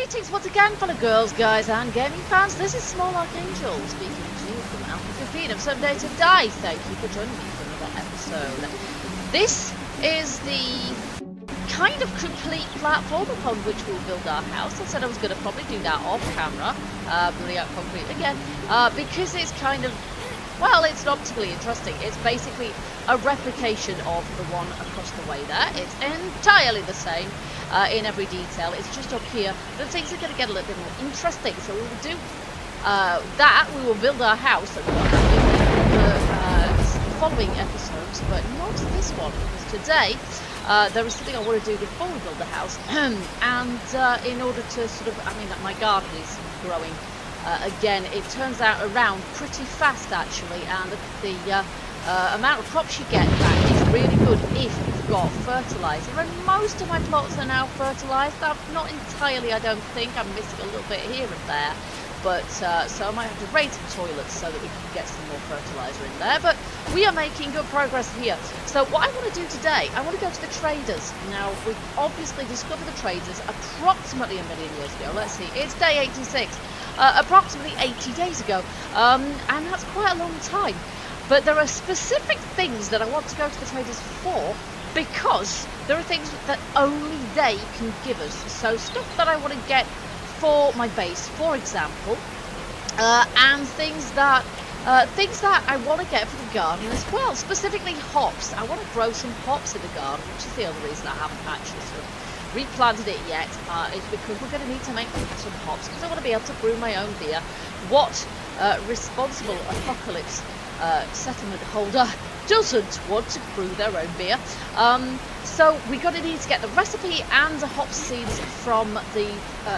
Greetings once again, fellow girls, guys, and gaming fans. This is Small Archangel speaking to you from A15 of Some Day to Die. Thank you for joining me for another episode. This is the kind of complete platform upon which we'll build our house. I said I was going to probably do that off camera, building out concrete again, because it's kind of, well, it's not particularly interesting. It's basically a replication of the one across the way there. It's entirely the same in every detail. It's just up here that things are going to get a little bit more interesting. So we will do that. We will build our house in the following episodes, but not this one, because today there is something I want to do before we build the house. And in order to sort of, I mean, my garden is growing. Again, it turns out around pretty fast actually, and the amount of crops you get back is really good if you've got fertiliser. And most of my plots are now fertilised. Not entirely, I don't think. I'm missing a little bit here and there. But so I might have to raid some toilets so that we can get some more fertiliser in there. But we are making good progress here. So what I want to do today, I want to go to the traders. Now, we've obviously discovered the traders approximately a million years ago. Let's see, it's day 86. Approximately 80 days ago, and that's quite a long time. But there are specific things that I want to go to the traders for, because there are things that only they can give us. So stuff that I want to get for my base, for example, and things that I want to get for the garden as well. Specifically hops. I want to grow some hops in the garden, which is the other reason I haven't actually sort of replanted it yet, is because we're going to need to make some hops, because I want to be able to brew my own beer. What responsible apocalypse settlement holder doesn't want to brew their own beer? So we're going to need to get the recipe and the hop seeds from the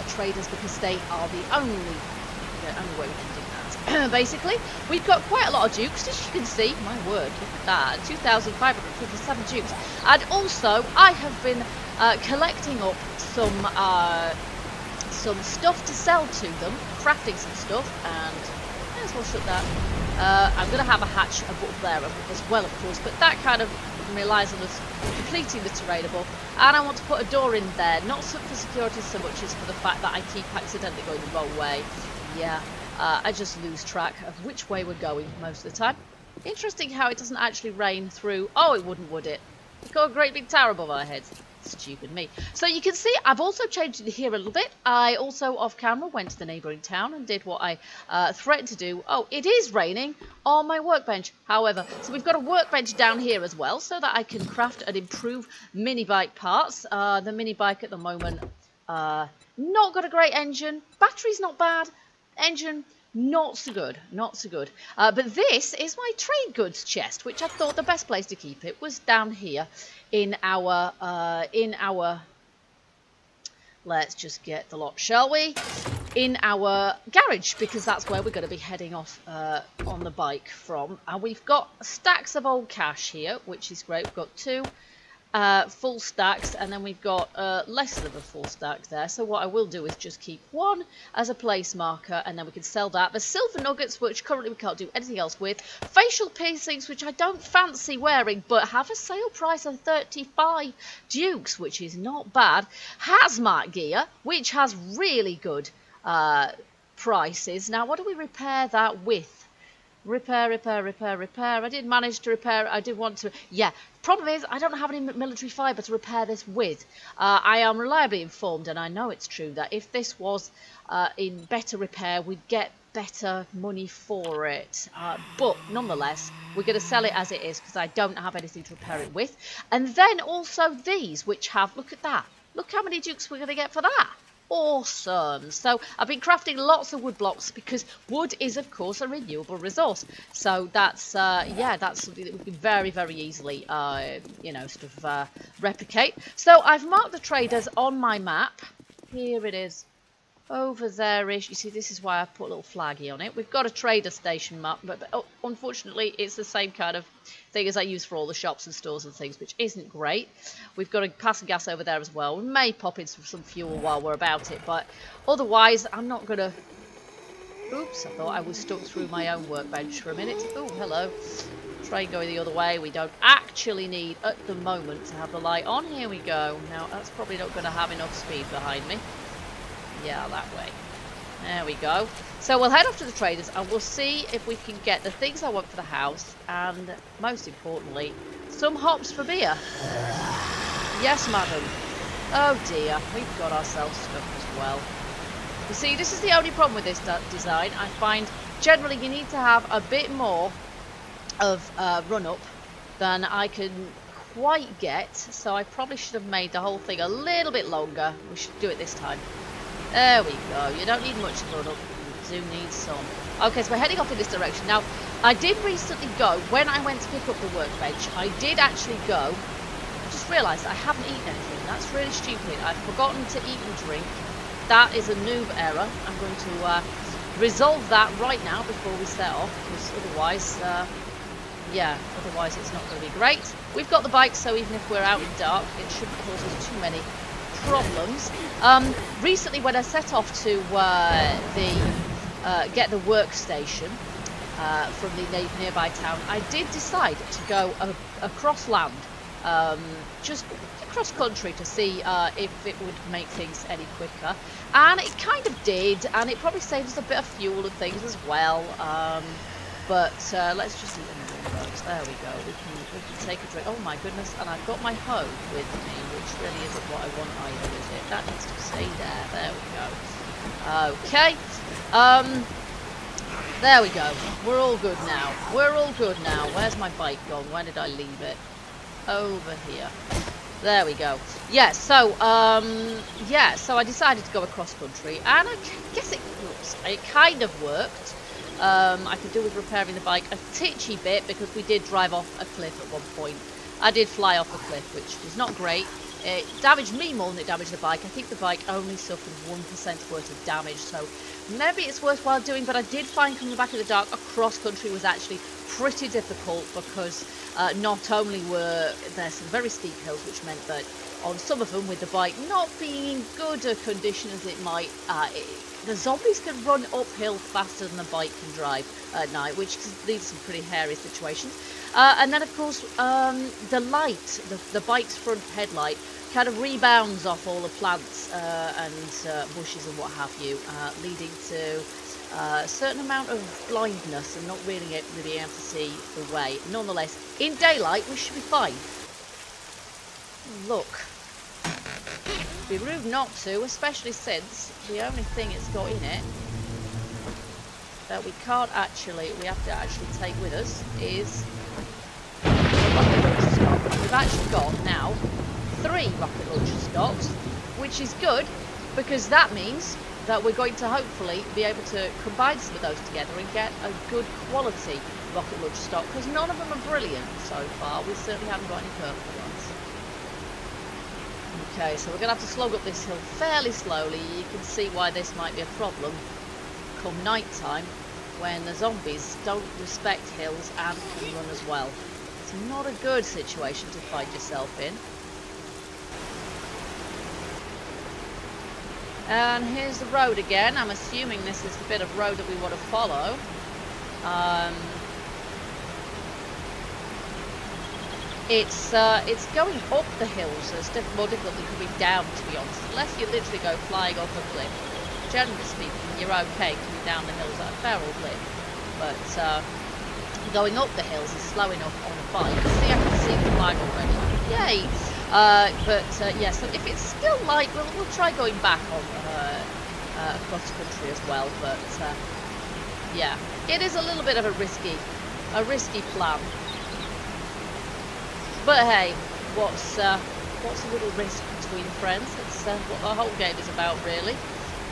traders, because they are the only way we can do that. Basically, we've got quite a lot of dukes, as you can see. My word, look at that, 2,557 dukes. And also, I have been collecting up some stuff to sell to them, crafting some stuff, and may as well shut that. I'm going to have a hatch above there as well, of course, but that kind of relies on us completing the terrainable. And I want to put a door in there, not for security so much as for the fact that I keep accidentally going the wrong way. Yeah, I just lose track of which way we're going most of the time. Interesting how it doesn't actually rain through. Oh, it wouldn't, would it? We've got a great big tower above our heads. Stupid me. So you can see I've also changed it here a little bit. I also off camera went to the neighbouring town and did what I threatened to do. Oh, it is raining on my workbench, however. So we've got a workbench down here as well, so that I can craft and improve mini bike parts. The mini bike at the moment, not got a great engine. Battery's not bad. Engine, not so good, not so good. But this is my trade goods chest, which I thought the best place to keep it was down here in our, let's just get the lot, shall we? In our garage, because that's where we're going to be heading off on the bike from. And we've got stacks of old cash here, which is great. We've got two full stacks, and then we've got less of a full stack there. So what I will do is just keep one as a place marker, and then we can sell that. The silver nuggets, which currently we can't do anything else with. Facial piercings, which I don't fancy wearing, but have a sale price of 35 dukes, which is not bad. Hazmat gear, which has really good prices. Now, what do we repair that with? Repair. I did manage to repair. I did want to. Yeah. Problem is, I don't have any military fibre to repair this with. I am reliably informed, and I know it's true, that if this was in better repair, we'd get better money for it. But nonetheless, we're going to sell it as it is, because I don't have anything to repair it with. And then also these, which have, look at that. Look how many dukes we're going to get for that. Awesome. So I've been crafting lots of wood blocks, because wood is of course a renewable resource. So that's yeah, that's something that we can very, very easily you know, sort of replicate. So I've marked the traders on my map. Here it is, over there-ish. You see, this is why I put a little flaggy on it. We've got a trader station map, but unfortunately it's the same kind of thing as I use for all the shops and stores and things, which isn't great. We've got a passing gas over there as well. We may pop in some fuel while we're about it, but otherwise I'm not going to... Oops, I thought I was stuck through my own workbench for a minute. Oh, hello. Train going the other way. We don't actually need, at the moment, to have the light on. Here we go. Now, that's probably not going to have enough speed behind me. Yeah, that way. There we go. So we'll head off to the traders and we'll see if we can get the things I want for the house and, most importantly, some hops for beer. Yes, madam. Oh dear, we've got ourselves stuff as well. You see, this is the only problem with this design. I find generally you need to have a bit more of run-up than I can quite get. So I probably should have made the whole thing a little bit longer. We should do it this time. There we go. You don't need much run-up. You do need some. Okay, so we're heading off in this direction. Now, I did recently go, when I went to pick up the workbench, I did actually go. I just realised I haven't eaten anything. That's really stupid. I've forgotten to eat and drink. That is a noob error. I'm going to resolve that right now before we set off, because otherwise, yeah, otherwise it's not going to be great. We've got the bike, so even if we're out in dark, it shouldn't cause us too many problems. Recently, when I set off to get the workstation from the nearby town, I did decide to go across land, just across country, to see if it would make things any quicker, and it kind of did, and it probably saved us a bit of fuel and things as well. But let's just eat another one of those. There we go. We can take a drink. Oh my goodness! And I've got my hoe with me, which really isn't what I want either, is it? That needs to stay there. There we go. Okay. There we go. We're all good now. We're all good now. Where's my bike gone? Where did I leave it? Over here. There we go. Yeah, so I decided to go across country, and I guess it kind of worked. I could do with repairing the bike a titchy bit, because we did drive off a cliff at one point. I did fly off a cliff, which was not great. It damaged me more than it damaged the bike. I think the bike only suffered 1% worth of damage, so maybe it's worthwhile doing, but I did find coming back in the dark across country was actually pretty difficult, because not only were there some very steep hills, which meant that on some of them, with the bike not being in good a condition as it might, the zombies can run uphill faster than the bike can drive at night, which leads to some pretty hairy situations. And then, of course, the light, the bike's front headlight, kind of rebounds off all the plants and bushes and what have you, leading to a certain amount of blindness and not really being able to see the way. Nonetheless, in daylight, we should be fine. Look. It'd be rude not to, especially since the only thing it's got in it that we have to actually take with us is a rocket launcher stock. We've actually got now 3 rocket launcher stocks, which is good, because that means that we're going to hopefully be able to combine some of those together and get a good quality rocket launcher stock, because none of them are brilliant so far. We certainly haven't got any purple ones. Okay, so we're going to have to slog up this hill fairly slowly. You can see why this might be a problem come night time, when the zombies don't respect hills and can run as well. It's not a good situation to find yourself in. And here's the road again. I'm assuming this is the bit of road that we want to follow. It's going up the hills, so it's more difficult than coming down, to be honest, unless you literally go flying off a cliff. Generally speaking, you're okay coming down the hills at a fair old clip, but going up the hills is slow enough on a bike. See, I can see the flag already. Yay! Yeah, so if it's still light, we'll try going back on across country as well, but yeah, it is a little bit of a risky plan. But hey, what's a little risk between friends? It's what the whole game is about, really.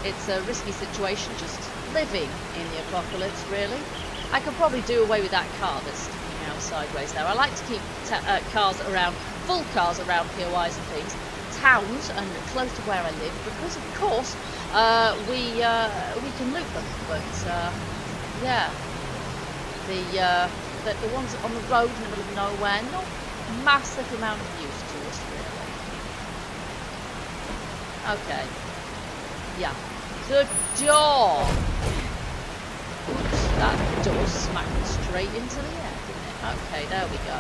It's a risky situation, just living in the apocalypse, really. I could probably do away with that car that's sticking out sideways there. I like to keep cars around, full cars around POIs and things, towns and close to where I live, because of course we can loot them. But yeah, the ones on the road in the middle of nowhere, not massive amount of use to us, really. Okay. Yeah. The door! Oops, that door smacked straight into the air, didn't it? Okay, there we go.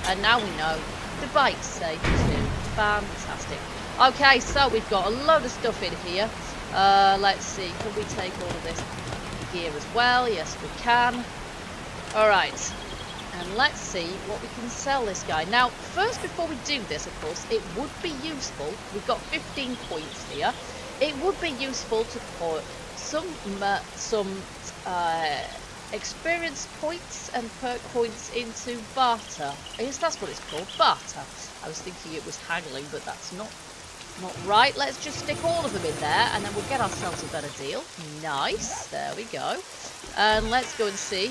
And now we know the bike's safe too. Fantastic. Okay, so we've got a load of stuff in here. Let's see, can we take all of this gear as well? Yes, we can. Alright, and let's see what we can sell this guy. Now, first, before we do this, of course, it would be useful, we've got 15 points here, it would be useful to put some experience points and perk points into barter. I guess that's what it's called, barter. I was thinking it was haggling, but that's not right. Let's just stick all of them in there, and then we'll get ourselves a better deal. Nice, there we go. And let's go and see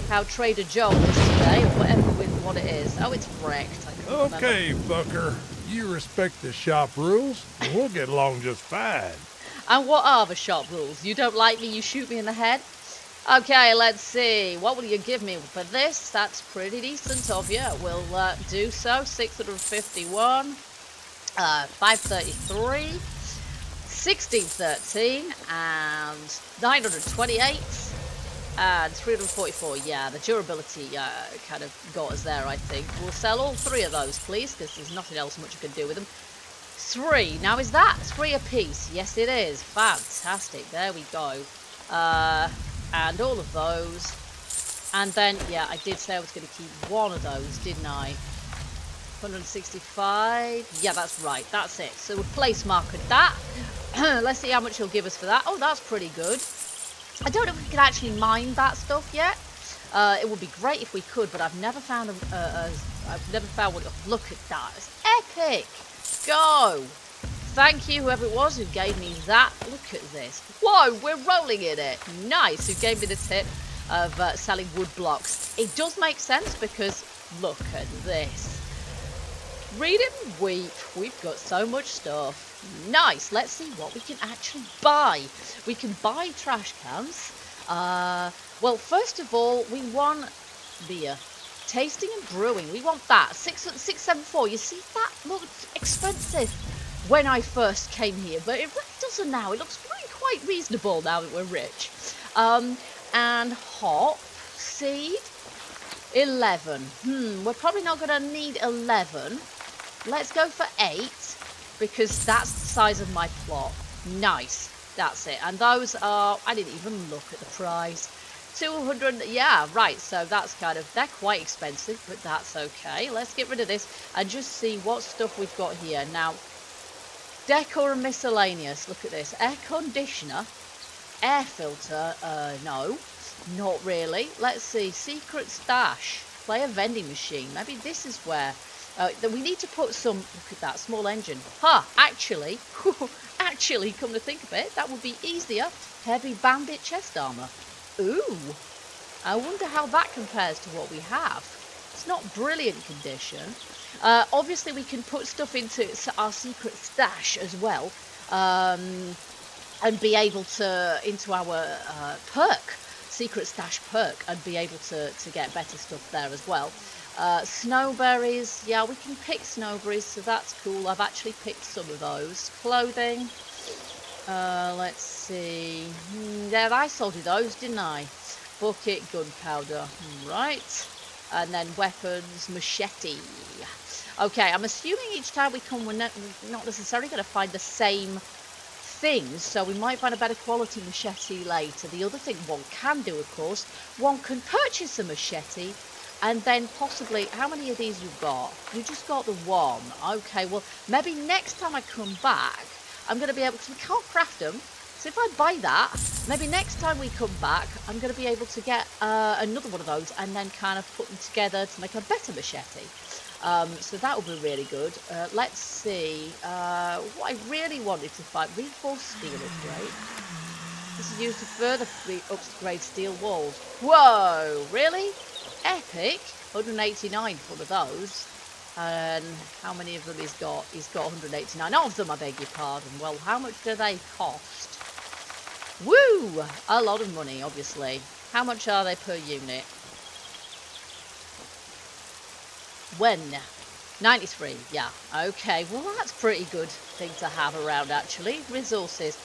how Trader Joel is today, or whatever with what it is. Oh, it's wrecked. Okay, fucker. You respect the shop rules, and we'll get along just fine. And what are the shop rules? You don't like me, you shoot me in the head? Okay, let's see. What will you give me for this? That's pretty decent of you. We'll do so. 651, 533, 1613, and 928, and 344. Yeah, the durability kind of got us there, I think. We'll sell all three of those, please, because there's nothing else much you can do with them. 3. Now, is that 3 apiece? Yes, it is. Fantastic. There we go. And all of those. And then, yeah, I did say I was going to keep one of those, didn't I? 165. Yeah, that's right. That's it. So we'll place marker that. Let's see how much he'll give us for that. Oh, that's pretty good. I don't know if we can actually mine that stuff yet. It would be great if we could, but I've never found I've never found one. Look at that. It's epic. Go. Thank you, whoever it was who gave me that. Look at this. Whoa, we're rolling in it. Nice, who gave me the tip of selling wood blocks. It does make sense because look at this. Read and weep. We've got so much stuff. Nice. Let's see what we can actually buy. We can buy trash cans. Well, first of all, we want beer. Tasting and brewing. We want that. 674. You see, that looked expensive when I first came here, but it really doesn't now. It looks really quite reasonable now that we're rich. And hop seed 11. We're probably not going to need 11. Let's go for 8 because that's the size of my plot. Nice. That's it. And those are, I didn't even look at the price. 200, yeah, right. So that's kind of, they're quite expensive, but that's okay. Let's get rid of this and just see what stuff we've got here. Now, decor and miscellaneous. Look at this. Air conditioner, air filter. No, not really. Let's see. Secret stash. Play a vending machine. Maybe this is where we need to put some. Look at that small engine. Actually, come to think of it, that would be easier. Heavy bandit chest armor. Ooh, I wonder how that compares to what we have. It's not brilliant condition. Obviously, we can put stuff into our secret stash as well, and be able to into our perk, secret stash perk, and be able to get better stuff there as well. Snowberries, yeah, we can pick snowberries, so that's cool. I've actually picked some of those. Clothing, let's see. Yeah, I sold you those, didn't I? Bucket, gunpowder, right. And then weapons, machete. Okay, I'm assuming each time we come, we're not necessarily going to find the same things, so we might find a better quality machete later. The other thing one can do, of course, one can purchase a machete, and then possibly, how many of these you've got? You just got the one. Okay, well, maybe next time I come back, I'm going to be able to, we can't craft them, so if I buy that, maybe next time we come back, I'm going to be able to get another one of those and then kind of put them together to make a better machete. So that will be really good. Let's see. What I really wanted to find, reinforced steel upgrade. This is used to further upgrade steel walls. Whoa, really? Epic. 189 for of those. And how many of them he's got? He's got 189 of them, I beg your pardon. Well, how much do they cost? Woo! A lot of money, obviously. How much are they per unit? When? 93, yeah. Okay, well, that's a pretty good thing to have around, actually. Resources.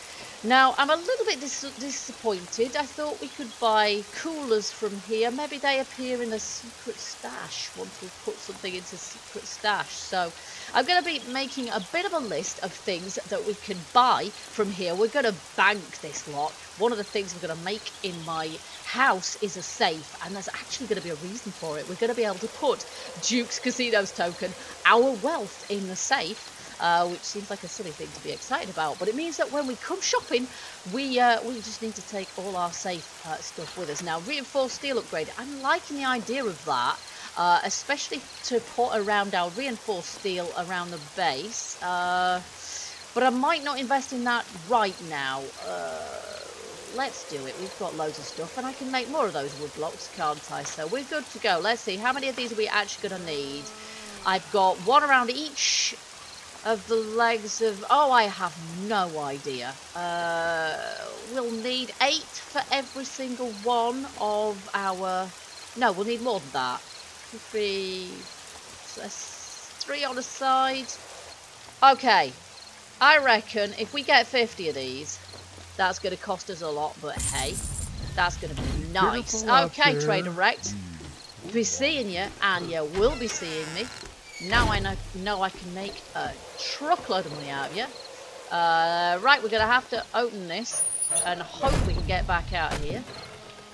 Now, I'm a little bit disappointed. I thought we could buy coolers from here. Maybe they appear in a secret stash once we've put something into secret stash. So I'm going to be making a bit of a list of things that we can buy from here. We're going to bank this lot. One of the things we're going to make in my house is a safe, and there's actually going to be a reason for it. We're going to be able to put Duke's Casino's token, our wealth, in the safe. Which seems like a silly thing to be excited about, but it means that when we come shopping, we just need to take all our safe stuff with us. Now, reinforced steel upgrade, I'm liking the idea of that, especially to put around our reinforced steel around the base, but I might not invest in that right now. Let's do it. We've got loads of stuff, and I can make more of those wood blocks, can't I? So we're good to go. Let's see, how many of these are we actually going to need? I've got one around each of the legs of... Oh, I have no idea. We'll need 8 for every single one of our... No, we'll need more than that. 3... So that's 3 on a side. Okay. I reckon if we get 50 of these, that's going to cost us a lot, but hey, that's going to be nice. Okay, Trader Rex. Be seeing you, and you will be seeing me. Now I know I can make a truckload of money out of you. Right, we're going to have to open this and hope we can get back out of here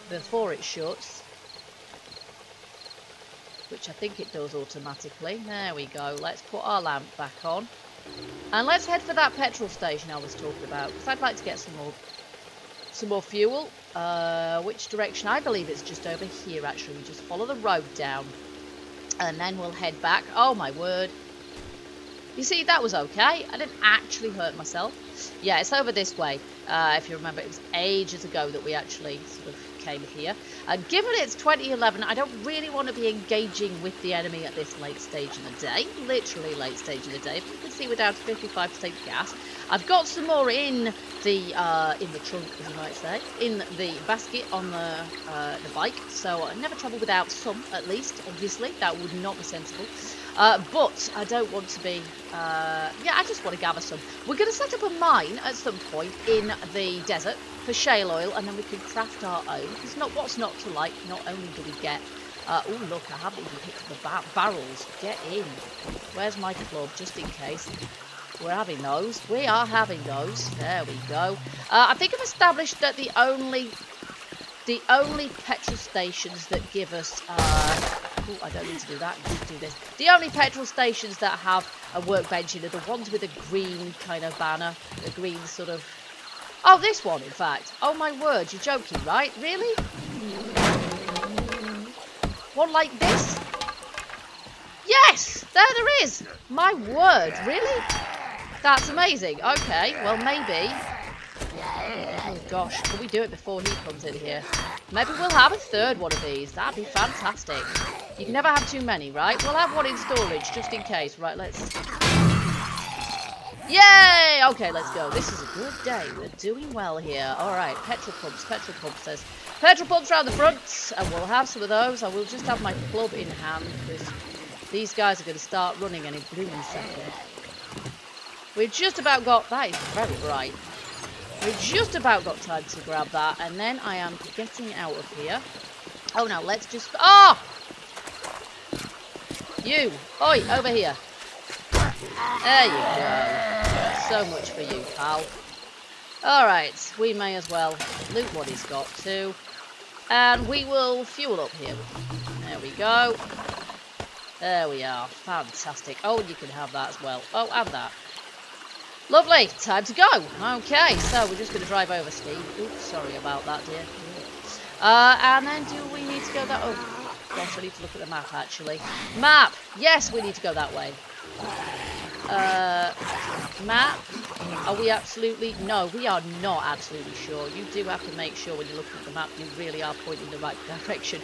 before it shuts. Which I think it does automatically. There we go. Let's put our lamp back on. And let's head for that petrol station I was talking about, because I'd like to get some more fuel. Which direction? I believe it's just over here, actually. We just follow the road down. And then we'll head back. Oh my word. You see, that was okay. I didn't actually hurt myself. Yeah, it's over this way. If you remember, it was ages ago that we actually sort of came here. Given it's 2011, I don't really want to be engaging with the enemy at this late stage in the day. Literally late stage in the day. If you can see, we're down to 55% gas. I've got some more in the trunk, as you might say, in the basket on the bike. So I never travel without some, at least. Obviously, that would not be sensible. But I don't want to be... yeah, I just want to gather some. We're going to set up a mine at some point in the desert for shale oil, and then we can craft our own. Because what's not to like? Not only do we get... oh, look, I haven't even picked the barrels. Get in. Where's my club, just in case? We're having those. We are having those. There we go. I think I've established that the only petrol stations that give us... oh, I don't need to do that. I need to do this. The only petrol stations that have a workbench in are the ones with a green kind of banner. The green sort of... Oh, this one, in fact. Oh, my word. You're joking, right? Really? One like this? Yes! There is! My word. Really? That's amazing. Okay, well, maybe... Oh, gosh. Can we do it before he comes in here? Maybe we'll have a third one of these. That'd be fantastic. You can never have too many, right? We'll have one in storage, just in case. Right, let's... Yay! Okay, let's go. This is a good day. We're doing well here. All right, petrol pumps says. Petrol pumps around the front, and we'll have some of those. I will just have my club in hand, because these guys are going to start running any blooming second. We've just about got... That is very bright. We've just about got time to grab that, and then I am getting out of here. Oh, no, let's just... Oh! You! Oi, over here. There you go. So much for you, pal. Alright, we may as well loot what he's got too. And we will fuel up here. There we go. There we are. Fantastic. Oh, you can have that as well. Oh, and that. Lovely. Time to go. Okay, so we're just going to drive over, Steve. Oops, sorry about that, dear. And then do we need to go that... Oh, gosh, I need to look at the map, actually. Map! Yes, we need to go that way. Map? Are we absolutely... No, we are not absolutely sure. You do have to make sure when you're looking at the map you really are pointing in the right direction.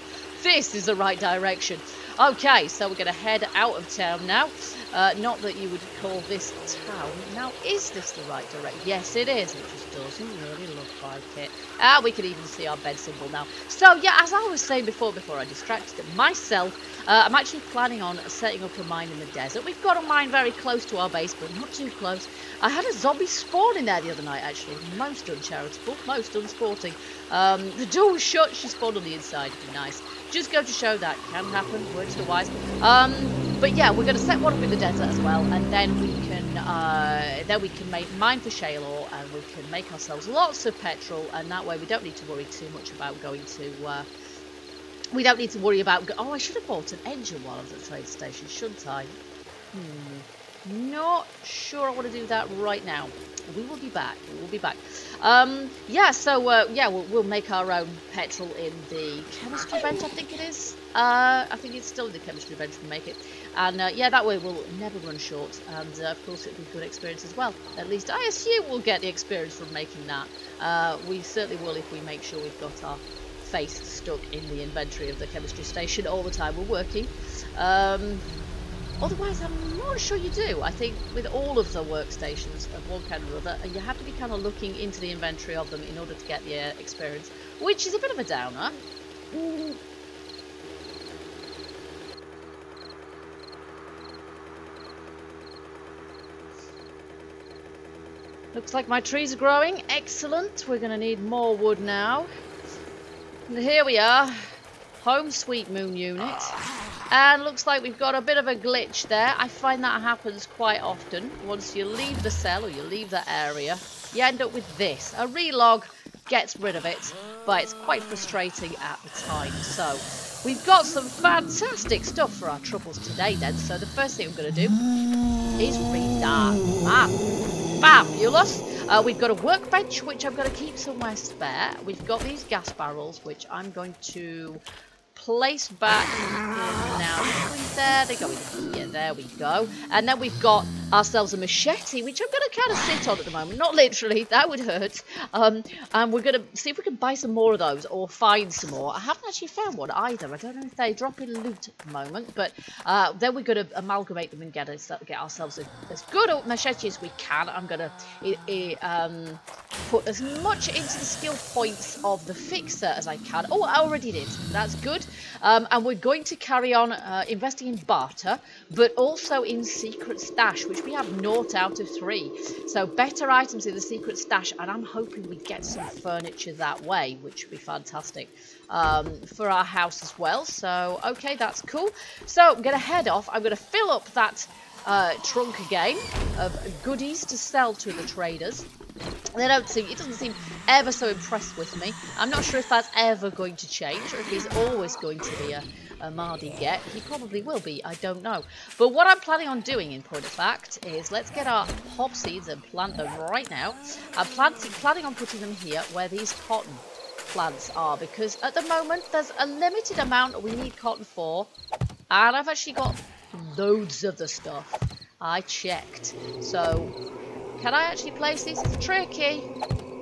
This is the right direction. Okay, so we're going to head out of town now. Not that you would call this town. Now, is this the right direction? Yes, it is. It just doesn't really look like it. We can even see our bed symbol now. So, yeah, as I was saying before I distracted myself, I'm actually planning on setting up a mine in the desert. We've got a mine very close to our base, but not too close. I had a zombie spawn in there the other night, actually. Most uncharitable, most unsporting. The door was shut. She spawned on the inside. Nice. Just go to show that can happen. Words to the wise. But yeah, we're going to set one up in the desert as well, and then we can make mine for shale ore, and we can make ourselves lots of petrol, and that way we don't need to worry too much about going to. We don't need to worry about. Oh, I should have bought an engine while I was at the train station, shouldn't I? Not sure I want to do that right now. We will be back. We will be back. Yeah, so, yeah, we'll make our own petrol in the chemistry bench, I think it is. I think it's still in the chemistry bench we make it. And, yeah, that way we'll never run short. And, of course, it'll be a good experience as well. At least I assume we'll get the experience from making that. We certainly will if we make sure we've got our face stuck in the inventory of the chemistry station all the time we're working. Otherwise, I'm not sure you do. I think with all of the workstations of one kind or other, you have to be kind of looking into the inventory of them in order to get the experience, which is a bit of a downer. Looks like my trees are growing. Excellent. We're going to need more wood now. And here we are. Home sweet moon unit. And looks like we've got a bit of a glitch there. I find that happens quite often. Once you leave the cell or you leave the area, you end up with this. A relog gets rid of it, but it's quite frustrating at the time. So we've got some fantastic stuff for our troubles today then. So the first thing I'm going to do is read that. Fabulous. We've got a workbench, which I'm going to keep somewhere spare. We've got these gas barrels, which I'm going to place back in now. There they go in here. There we go. And then we've got ourselves a machete, which I'm going to kind of sit on at the moment. Not literally, that would hurt. And we're going to see if we can buy some more of those or find some more. I haven't actually found one either. I don't know if they drop in loot at the moment, but then we're going to amalgamate them and get ourselves as good a machete as we can. I'm going to put as much into the skill points of the fixer as I can. Oh, I already did. That's good. And we're going to carry on investing in barter, but also in secret stash, which we have 0 out of 3. So better items in the secret stash, and I'm hoping we get some furniture that way, which would be fantastic for our house as well. So, okay, that's cool. So I'm going to head off. I'm going to fill up that trunk again of goodies to sell to the traders. It doesn't seem ever so impressed with me. I'm not sure if that's ever going to change, or if he's always going to be a Mardy get. He probably will be, I don't know. But what I'm planning on doing, in point of fact, is let's get our hop seeds and plant them right now. I'm planning on putting them here where these cotton plants are, because at the moment there's a limited amount we need cotton for, and I've actually got loads of the stuff. I checked. So can I actually place these? It's tricky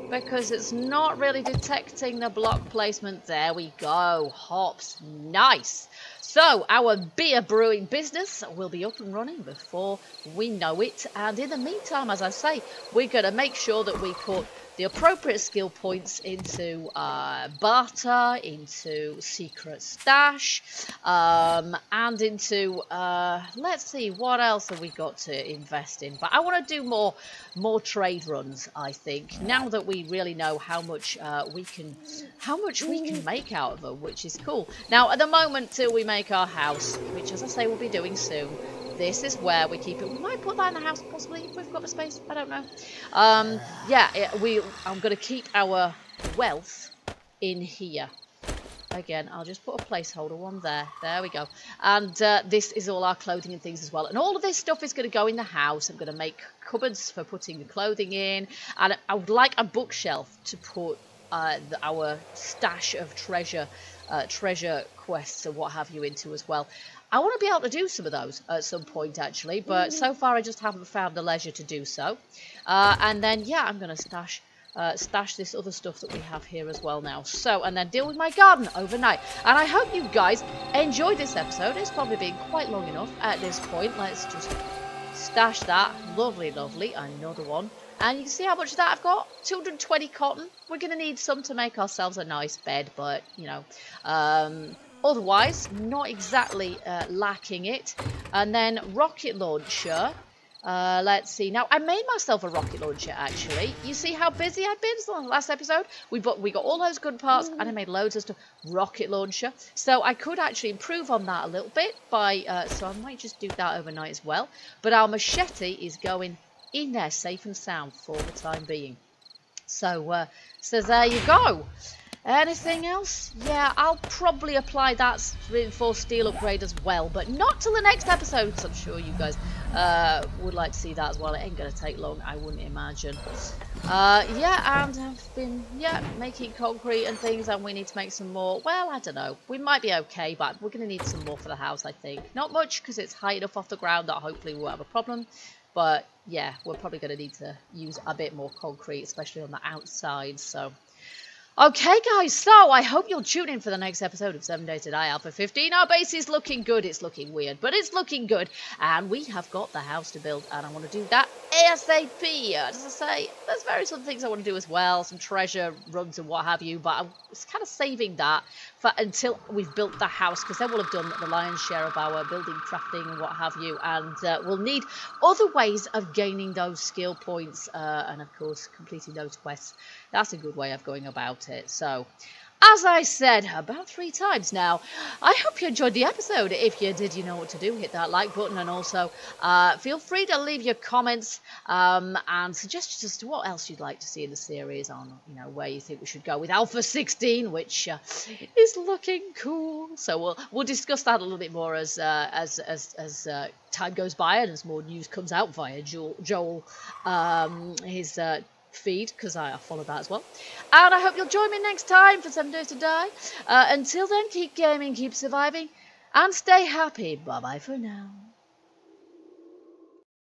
because it's not really detecting the block placement. There we go. Hops. Nice. So our beer brewing business will be up and running before we know it. And in the meantime, as I say, we're going to make sure that we put the appropriate skill points into barter, into secret stash, and into, let's see, what else have we got to invest in? But I want to do more trade runs, I think, now that we really know how much we can make out of them, which is cool. Now, at the moment, till we make our house, which, as I say, we'll be doing soon, this is where we keep it. We might put that in the house, possibly, if we've got the space. I don't know. Yeah, I'm going to keep our wealth in here. Again, I'll just put a placeholder one there. There we go. And this is all our clothing and things as well. And all of this stuff is going to go in the house. I'm going to make cupboards for putting the clothing in. And I would like a bookshelf to put our stash of treasure quests and what have you into as well. I want to be able to do some of those at some point, actually, but so far I just haven't found the leisure to do so. And then, yeah, I'm going to stash stash this other stuff that we have here as well now. So, and then deal with my garden overnight. And I hope you guys enjoyed this episode. It's probably been quite long enough at this point. Let's just stash that. Lovely, lovely. Another one. And you can see how much of that I've got. 220 cotton. We're going to need some to make ourselves a nice bed, but, you know, otherwise, not exactly lacking it. And then rocket launcher. Let's see. Now, I made myself a rocket launcher, actually. You see how busy I've been since the last episode? We got all those good parts, and I made loads of stuff. Rocket launcher. So I could actually improve on that a little bit by... so I might just do that overnight as well. But our machete is going in there safe and sound for the time being. So, so there you go. Anything else? Yeah, I'll probably apply that reinforced steel upgrade as well, but not till the next episode, because I'm sure you guys would like to see that as well. It ain't going to take long, I wouldn't imagine. Yeah, and I've been, making concrete and things, and we need to make some more. Well, I don't know. We might be okay, but we're going to need some more for the house, I think. Not much, because it's high enough off the ground that hopefully we won't have a problem. But, yeah, we're probably going to need to use a bit more concrete, especially on the outside, so... Okay, guys, so I hope you'll tune in for the next episode of 7 Days to Die Alpha 15. Our base is looking good. It's looking weird, but it's looking good. And we have got the house to build, and I want to do that ASAP. As I say, there's various other things I want to do as well, some treasure runs and what have you, but I was kind of saving that for until we've built the house, because then we'll have done the lion's share of our building, crafting, and what have you, and we'll need other ways of gaining those skill points, and of course, completing those quests. That's a good way of going about it. So, as I said about 3 times now, I hope you enjoyed the episode. If you did, you know what to do. Hit that like button, and also feel free to leave your comments and suggestions as to what else you'd like to see in the series, on, you know, where you think we should go with Alpha 16, which is looking cool. So we'll discuss that a little bit more as time goes by and as more news comes out via Joel his feed, because I follow that as well. And I hope you'll join me next time for 7 Days to Die. Until then, keep gaming, keep surviving, and stay happy. Bye bye for now.